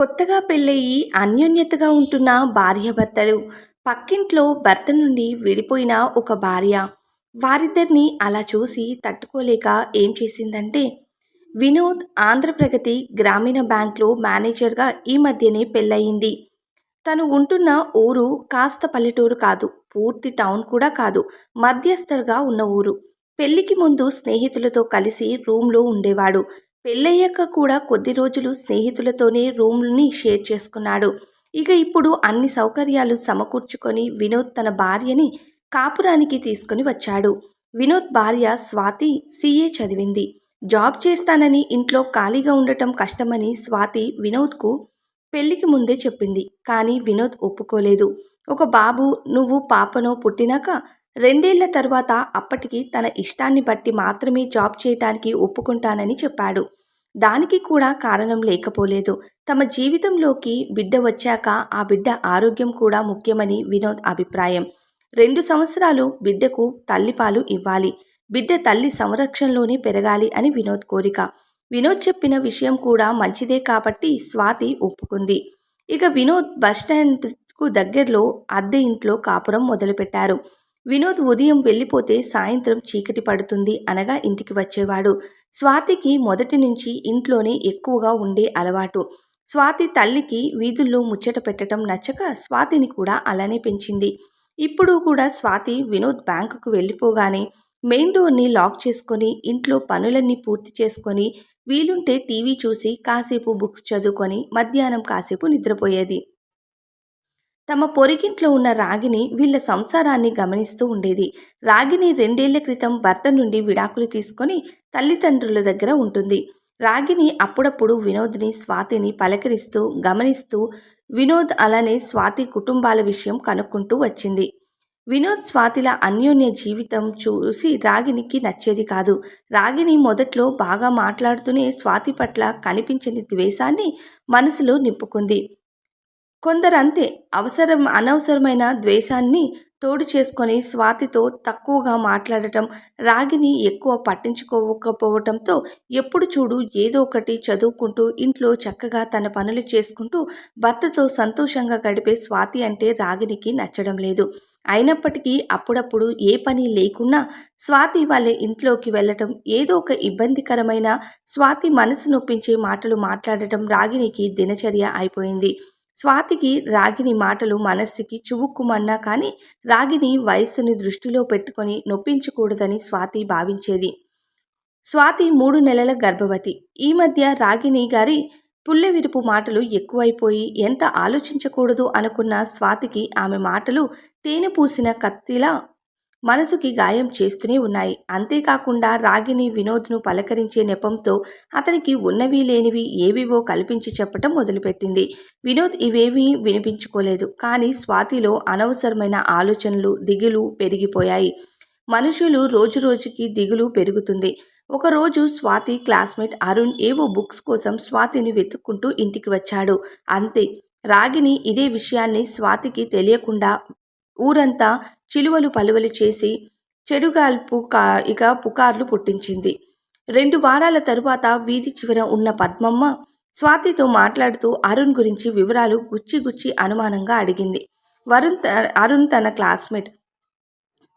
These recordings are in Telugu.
కొత్తగా పెళ్ళయి అన్యోన్యతగా ఉంటున్న భార్యాభర్తలు, పక్కింట్లో భర్త నుండి విడిపోయిన ఒక భార్య, వారిద్దరిని అలా చూసి తట్టుకోలేక ఏం చేసిందంటే, వినోద్ ఆంధ్రప్రగతి గ్రామీణ బ్యాంక్‌లో మేనేజర్‌గా ఈ మధ్యనే పెళ్ళయింది. తను ఉంటున్న ఊరు కాస్త పల్లెటూరు కాదు, పూర్తి టౌన్ కూడా కాదు, మధ్యస్థంగా ఉన్న ఊరు. పెళ్లికి ముందు స్నేహితులతో కలిసి రూమ్‌లో ఉండేవాడు. పెళ్ళయ్యాక కూడా కొద్ది రోజులు స్నేహితులతోనే రూమ్‌ని షేర్ చేసుకున్నాడు. ఇక ఇప్పుడు అన్ని సౌకర్యాలు సమకూర్చుకొని వినోద్ తన భార్యని కాపురానికి తీసుకొని వచ్చాడు. వినోద్ భార్య స్వాతి సీఏ చదివింది. జాబ్ చేస్తానని ఇంట్లో ఖాళీగా ఉండటం కష్టమని స్వాతి వినోద్‌కు పెళ్లికి ముందే చెప్పింది. కానీ వినోద్ ఒప్పుకోలేదు. ఒక బాబు నువ్వు పాపనో పుట్టినాక 2 ఏళ్ల తర్వాత అప్పటికి తన ఇష్టాన్ని బట్టి మాత్రమే జాబ్ చేయటానికి ఒప్పుకుంటానని చెప్పాడు. దానికి కూడా కారణం లేకపోలేదు. తమ జీవితంలోకి బిడ్డ వచ్చాక ఆ బిడ్డ ఆరోగ్యం కూడా ముఖ్యమని వినోద్ అభిప్రాయం. 2 సంవత్సరాలు బిడ్డకు తల్లిపాలు ఇవ్వాలి. బిడ్డ తల్లి సంరక్షణలోనే పెరగాలి అని వినోద్ కోరిక. వినోద్ చెప్పిన విషయం కూడా మంచిదే కాబట్టి స్వాతి ఒప్పుకుంది. ఇక వినోద్ బస్టాండ్‌కు దగ్గరలో అద్దె ఇంట్లో కాపురం మొదలుపెట్టారు. వినోద్ ఉదయం వెళ్ళిపోతే సాయంత్రం చీకటి పడుతుంది అనగా ఇంటికి వచ్చేవాడు. స్వాతికి మొదటి నుంచి ఇంట్లోనే ఎక్కువగా ఉండే అలవాటు. స్వాతి తల్లికి వీధుల్లో ముచ్చట పెట్టడం నచ్చక స్వాతిని కూడా అలానే పెంచింది. ఇప్పుడు కూడా స్వాతి వినోద్ బ్యాంకుకు వెళ్ళిపోగానే మెయిన్ డోర్‌ని లాక్ చేసుకొని ఇంట్లో పనులన్నీ పూర్తి చేసుకొని వీలుంటే టీవీ చూసి కాసేపు బుక్స్ చదువుకొని మధ్యాహ్నం కాసేపు నిద్రపోయేది. తమ పొరిగింట్లో ఉన్న రాగిని వీళ్ళ సంసారాన్ని గమనిస్తూ ఉండేది. రాగిని 2 ఏళ్ల క్రితం భర్త నుండి విడాకులు తీసుకొని తల్లిదండ్రుల దగ్గర ఉంటుంది. రాగిని అప్పుడప్పుడు వినోద్‌ని, స్వాతిని పలకరిస్తూ, గమనిస్తూ వినోద్ అలానే స్వాతి కుటుంబాల విషయం కనుక్కుంటూ వచ్చింది. వినోద్ స్వాతిల అన్యోన్య జీవితం చూసి రాగినికి నచ్చేది కాదు. రాగిని మొదట్లో బాగా మాట్లాడుతూనే స్వాతి పట్ల కనిపించని ద్వేషాన్ని మనసులో నింపుకుంది. కొందరంతే అనవసరమైన ద్వేషాన్ని తోడు చేసుకొని స్వాతితో తక్కువగా మాట్లాడటం, రాగిని ఎక్కువ పట్టించుకోకపోవటంతో ఎప్పుడు చూడు ఏదో ఒకటి చదువుకుంటూ, ఇంట్లో చక్కగా తన పనులు చేసుకుంటూ, భర్తతో సంతోషంగా గడిపే స్వాతి అంటే రాగినికి నచ్చడం లేదు. అయినప్పటికీ అప్పుడప్పుడు ఏ పని లేకున్నా స్వాతి వాళ్ళ ఇంట్లోకి వెళ్ళటం, ఏదో ఒక ఇబ్బందికరమైన, స్వాతి మనసు నొప్పించే మాటలు మాట్లాడటం రాగినికి దినచర్య అయిపోయింది. స్వాతికి రాగిని మాటలు మనస్సుకి చువుక్కుమన్నా కానీ రాగిని వయస్సుని దృష్టిలో పెట్టుకొని నొప్పించకూడదని స్వాతి భావించేది. స్వాతి 3 నెలల గర్భవతి. ఈ మధ్య రాగిని గారి పుల్లెవిరుపు మాటలు ఎక్కువైపోయి ఎంత ఆలోచించకూడదు అనుకున్న స్వాతికి ఆమె మాటలు తేనె పూసిన కత్తిలా మనసుకి గాయం చేస్తూనే ఉన్నాయి. అంతేకాకుండా రాగిని వినోద్‌ను పలకరించే నెపంతో అతనికి ఉన్నవి లేనివి ఏవేవో కల్పించి చెప్పటం మొదలుపెట్టింది. వినోద్ ఇవేవీ వినిపించుకోలేదు. కానీ స్వాతిలో అనవసరమైన ఆలోచనలు, దిగులు పెరిగిపోయాయి. మనుషులు రోజురోజుకి దిగులు పెరుగుతుంది. ఒకరోజు స్వాతి క్లాస్‌మేట్ అరుణ్ ఏవో బుక్స్ కోసం స్వాతిని వెతుక్కుంటూ ఇంటికి వచ్చాడు. అంతే. రాగిని ఇదే విషయాన్ని స్వాతికి తెలియకుండా ఊరంతా చిలువలు పలువలు చేసి చెడుగాల్పు ఇక పుకార్లు పుట్టించింది. 2 వారాల తరువాత వీధి చివర ఉన్న పద్మమ్మ స్వాతితో మాట్లాడుతూ అరుణ్ గురించి వివరాలు గుచ్చి గుచ్చి అనుమానంగా అడిగింది. అరుణ్ తన క్లాస్‌మేట్.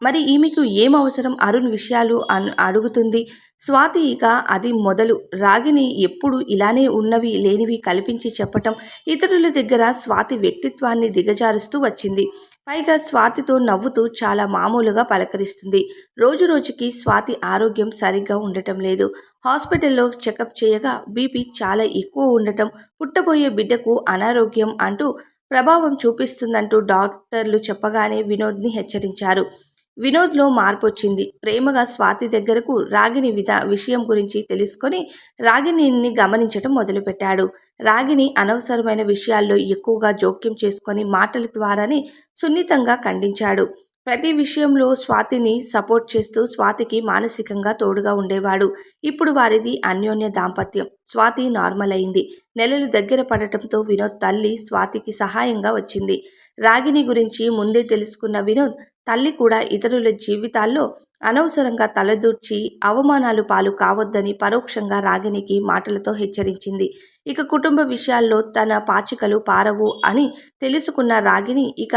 మరి ఈమెకు ఏం అవసరం అరుణ్ విషయాలు అడుగుతుంది. స్వాతి ఇక అది మొదలు. రాగిని ఎప్పుడు ఇలానే ఉన్నవి లేనివి కల్పించి చెప్పటం, ఇతరుల దగ్గర స్వాతి వ్యక్తిత్వాన్ని దిగజారుస్తూ వచ్చింది. పైగా స్వాతితో నవ్వుతూ చాలా మామూలుగా పలకరిస్తుంది. రోజురోజుకి స్వాతి ఆరోగ్యం సరిగ్గా ఉండటం లేదు. హాస్పిటల్లో చెకప్ చేయగా బీపీ చాలా ఎక్కువ ఉండటం, పుట్టబోయే బిడ్డకు అనారోగ్యం అంటూ ప్రభావం చూపిస్తుందంటూ డాక్టర్లు చెప్పగానే వినోద్‌ని హెచ్చరించారు. వినోద్‌లో మార్పొచ్చింది. ప్రేమగా స్వాతి దగ్గరకు రాగిని విషయం గురించి తెలుసుకొని రాగిణిని గమనించటం మొదలుపెట్టాడు. రాగిని అనవసరమైన విషయాల్లో ఎక్కువగా జోక్యం చేసుకొని మాటల ద్వారానే సున్నితంగా ఖండించాడు. ప్రతి విషయంలో స్వాతిని సపోర్ట్ చేస్తూ స్వాతికి మానసికంగా తోడుగా ఉండేవాడు. ఇప్పుడు వారిది అన్యోన్య దాంపత్యం. స్వాతి నార్మల్ అయింది. నెలలు దగ్గర పడటంతో వినోద్ తల్లి స్వాతికి సహాయంగా వచ్చింది. రాగిని గురించి ముందే తెలుసుకున్న వినోద్ తల్లి కూడా ఇతరుల జీవితాల్లో అనవసరంగా తలదూర్చి అవమానాలు పాలు కావద్దని పరోక్షంగా రాగినికి మాటలతో హెచ్చరించింది. ఇక కుటుంబ విషయాల్లో తన పాచికలు పారవు అని తెలుసుకున్న రాగిని ఇక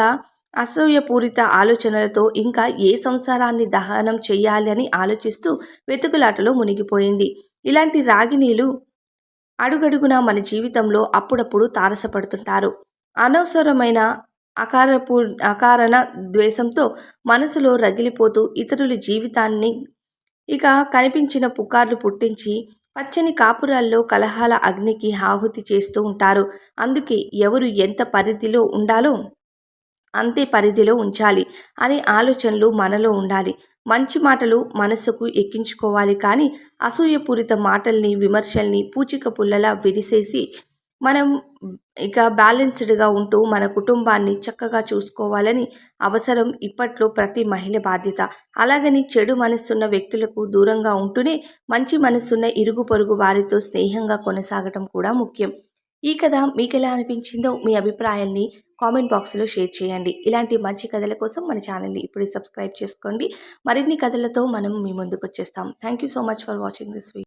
అసూయపూరిత ఆలోచనలతో ఇంకా ఏ సంసారాన్ని దహనం చెయ్యాలి అని ఆలోచిస్తూ వెతుకులాటలో మునిగిపోయింది. ఇలాంటి రాగిణీలు అడుగడుగునా మన జీవితంలో అప్పుడప్పుడు తారసపడుతుంటారు. అనవసరమైన అకారపు అకారణ ద్వేషంతో మనసులో రగిలిపోతూ ఇతరుల జీవితాన్ని ఇక కనిపించిన పుకార్లు పుట్టించి పచ్చని కాపురాల్లో కలహాల అగ్నికి ఆహుతి చేస్తూ ఉంటారు. అందుకే ఎవరు ఎంత పరిధిలో ఉండాలో అంతే పరిధిలో ఉంచాలి అనే ఆలోచనలు మనలో ఉండాలి. మంచి మాటలు మనస్సుకు ఎక్కించుకోవాలి కానీ అసూయపూరిత మాటల్ని, విమర్శల్ని పూచిక పుల్లలా విరిసేసి మనం ఇక బ్యాలెన్స్డ్‌గా ఉంటూ మన కుటుంబాన్ని చక్కగా చూసుకోవాలని అవసరం ఇప్పట్లో ప్రతి మహిళ బాధ్యత. అలాగని చెడు మనస్సున్న వ్యక్తులకు దూరంగా ఉంటూనే మంచి మనస్సున్న ఇరుగు పొరుగు వారితో స్నేహంగా కొనసాగటం కూడా ముఖ్యం. ఈ కథ మీకెలా అనిపించిందో మీ అభిప్రాయాల్ని కామెంట్ బాక్స్‌లో షేర్ చేయండి. ఇలాంటి మంచి కథల కోసం మన ఛానల్‌ని ఇప్పుడే సబ్స్క్రైబ్ చేసుకోండి. మరిన్ని కథలతో మనం మీ ముందుకొచ్చేస్తాం. Thank you so much for watching this video.